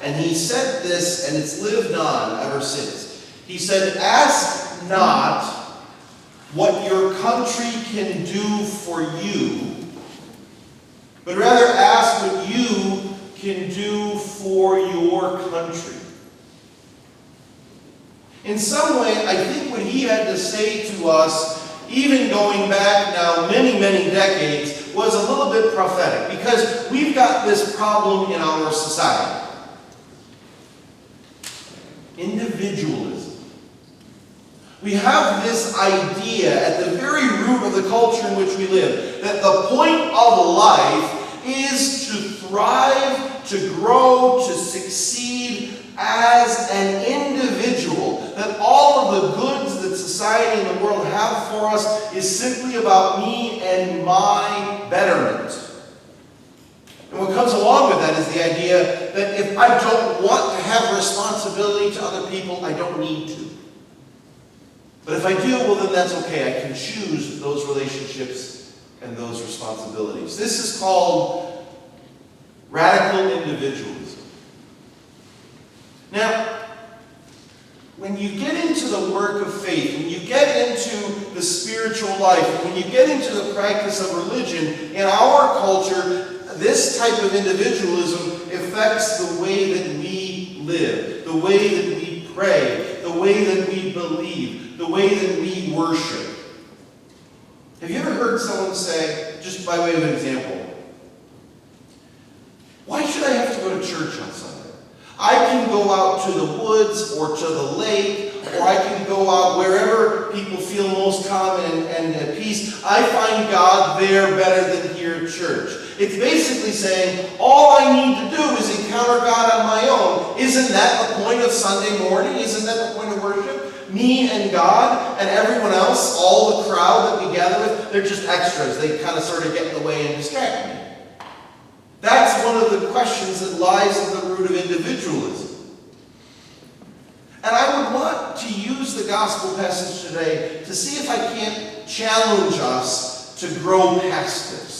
And he said this, and it's lived on ever since. He said, "Ask not what your country can do for you, but rather ask what you can do for your country." In some way, I think what he had to say to us, even going back now many, many decades, was a little bit prophetic, because we've got this problem in our society. Individualism. We have this idea at the very root of the culture in which we live, that the point of life is to thrive, to grow, to succeed as an individual. That all of the goods that society and the world have for us is simply about me and my betterment. And what comes along with that is the idea that if I don't want to have responsibility to other people, I don't need to. But if I do, well then that's okay. I can choose those relationships and those responsibilities. This is called radical individualism. Now, when you get into the work of faith, when you get into the spiritual life, when you get into the practice of religion, in our culture, this type of individualism affects the way that we live, the way that we pray, the way that we believe, the way that we worship. Have you ever heard someone say, just by way of an example, "Why should I have to go to church on Sunday? I can go out to the woods or to the lake, or I can go out wherever people feel most calm and at peace. I find God there better than here at church." It's basically saying, all I need to do is encounter God on my own. Isn't that the point of Sunday morning? Isn't that the point of worship? Me and God and everyone else, all the crowd that we gather with, they're just extras. They kind of sort of get in the way and distract me. That's one of the questions that lies at the root of individualism. And I would want to use the gospel passage today to see if I can't challenge us to grow past this.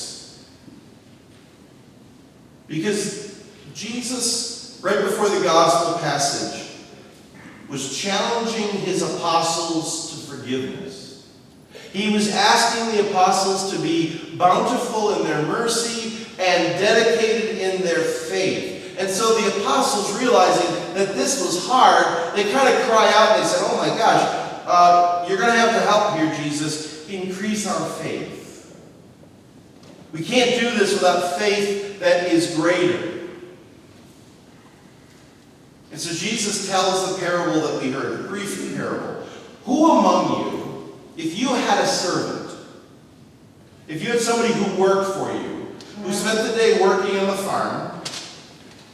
Because Jesus, right before the gospel passage, was challenging his apostles to forgiveness. He was asking the apostles to be bountiful in their mercy and dedicated in their faith. And so the apostles, realizing that this was hard, they kind of cry out and they said, "Oh my gosh, you're going to have to help here, Jesus. Increase our faith. We can't do this without faith that is greater." And so Jesus tells the parable that we heard, the brief parable. Who among you, if you had a servant, if you had somebody who worked for you, who spent the day working on the farm,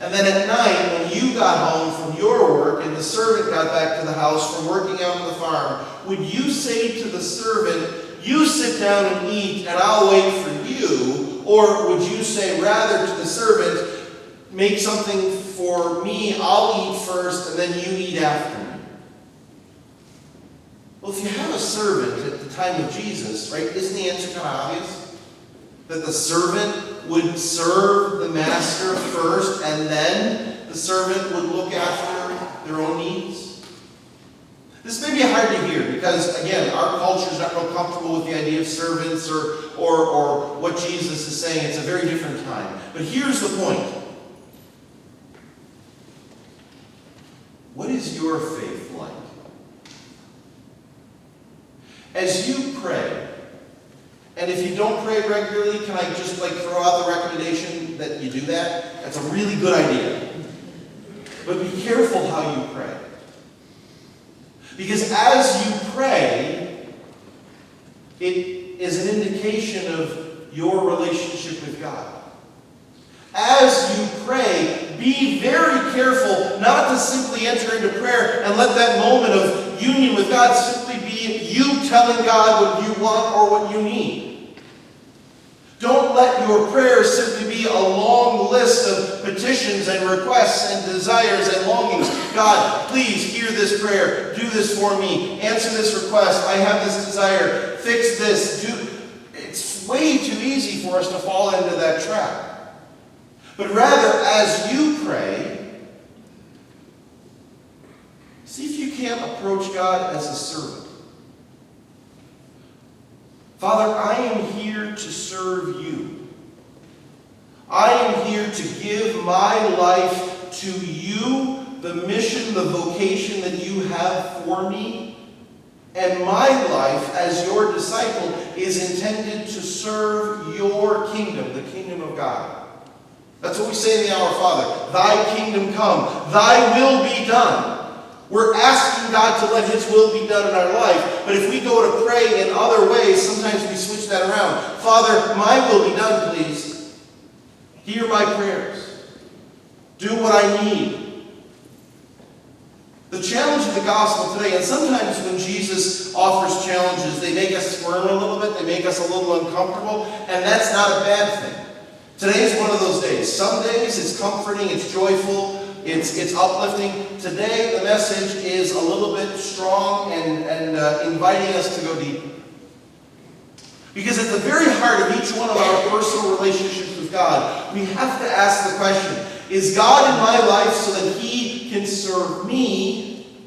and then at night when you got home from your work and the servant got back to the house from working out on the farm, would you say to the servant, "You sit down and eat and I'll wait for you"? Or would you say rather to the servant, "Make something for me, I'll eat first and then you eat after me"? Well, if you have a servant at the time of Jesus, right, isn't the answer kind of obvious? That the servant would serve the master first and then the servant would look after their own needs? This may be hard to hear because, again, our culture is not real comfortable with the idea of servants or what Jesus is saying. It's a very different time. But here's the point. What is your faith like? As you pray, and if you don't pray regularly, can I just throw out the recommendation that you do that? That's a really good idea. But be careful how you pray. Because as you pray, it is an indication of your relationship with God. As you pray, be very careful not to simply enter into prayer and let that moment of union with God simply be you telling God what you want or what you need. Don't let your prayers simply be a long list of petitions and requests and desires and longings. God, please hear this prayer. Do this for me. Answer this request. I have this desire. Fix this. It's way too easy for us to fall into that trap. But rather, as you pray, can't approach God as a servant. Father, I am here to serve you. I am here to give my life to you, the mission, the vocation that you have for me. And my life as your disciple is intended to serve your kingdom, the kingdom of God. That's what we say in the Our Father. Thy kingdom come. Thy will be done. We're asking God to let his will be done in our life. But if we go to pray in other ways, sometimes we switch that around. Father, my will be done, please. Hear my prayers. Do what I need. The challenge of the gospel today, and sometimes when Jesus offers challenges, they make us squirm a little bit, they make us a little uncomfortable, and that's not a bad thing. Today is one of those days. Some days it's comforting, it's joyful, it's uplifting. Today the message is a little bit strong and inviting us to go deeper. Because at the very heart of each one of our personal relationships with God, we have to ask the question, is God in my life so that he can serve me?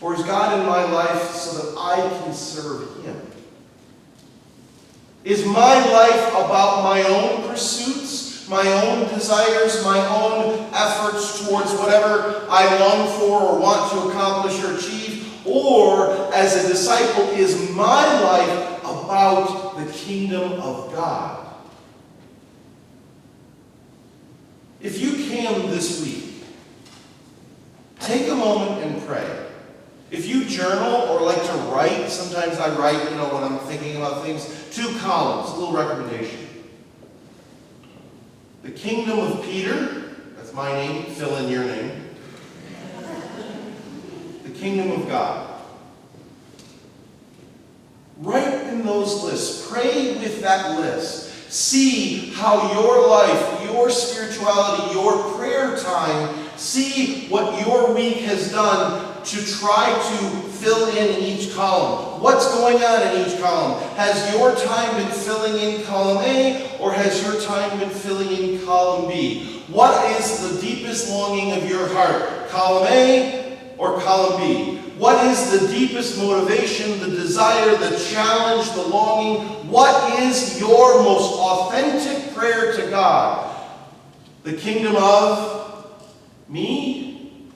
Or is God in my life so that I can serve him? Is my life about my own pursuits, my own desires, my own efforts towards whatever I long for or want to accomplish or achieve? Or, as a disciple, is my life about the kingdom of God? If you can this week, take a moment and pray. If you journal or like to write, sometimes I write, when I'm thinking about things, 2 columns, a little recommendation. The kingdom of Peter, that's my name, fill in your name. The kingdom of God. Write in those lists. Pray with that list. See how your life, your spirituality, your prayer time, see what your week has done to try to fill in each column. What's going on in each column? Has your time been filling in column A, or has your time been filling in column B? What is the deepest longing of your heart? Column A or column B? What is the deepest motivation, the desire, the challenge, the longing? What is your most authentic prayer to God? The kingdom of me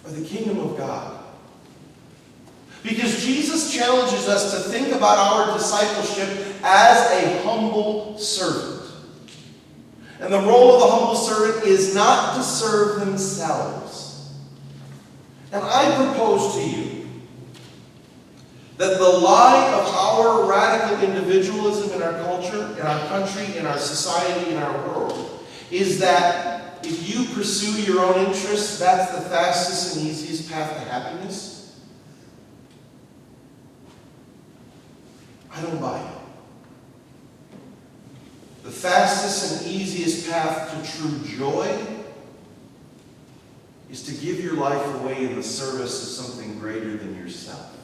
or the kingdom of God? Because Jesus challenges us to think about our discipleship as a humble servant. And the role of the humble servant is not to serve themselves. And I propose to you that the lie of our radical individualism in our culture, in our country, in our society, in our world, is that if you pursue your own interests, that's the fastest and easiest path to happiness. I don't buy it. The fastest and easiest path to true joy is to give your life away in the service of something greater than yourself.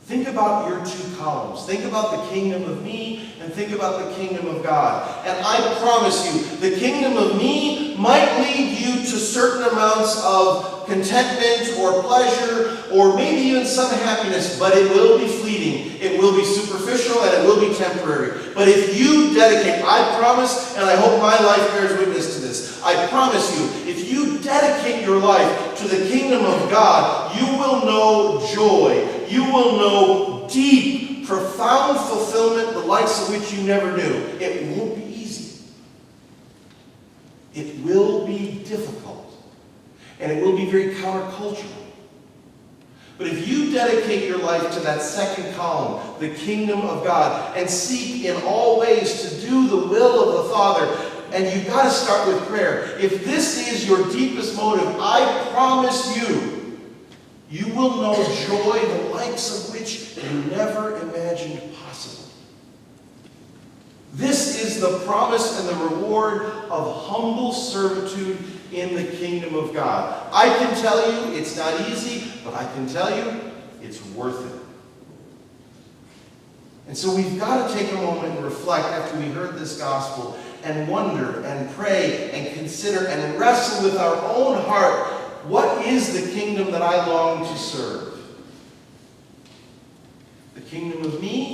Think about your 2 columns. Think about the kingdom of me and think about the kingdom of God. And I promise you, the kingdom of me might lead you to certain amounts of contentment or pleasure or maybe even some happiness, but it will be fleeting. It will be superficial and it will be temporary. But if you dedicate, I promise, and I hope my life bears witness to this, I promise you, if you dedicate your life to the kingdom of God, you will know joy. You will know deep, profound fulfillment, the likes of which you never knew. It won't be easy. It will be difficult. And it will be very countercultural. But if you dedicate your life to that second column, the kingdom of God, and seek in all ways to do the will of the Father, and you've got to start with prayer. If this is your deepest motive, I promise you, you will know joy, the likes of which you never imagined possible. This is the promise and the reward of humble servitude in the kingdom of God. I can tell you it's not easy, but I can tell you it's worth it. And so we've got to take a moment and reflect after we heard this gospel and wonder and pray and consider and wrestle with our own heart, what is the kingdom that I long to serve? The kingdom of me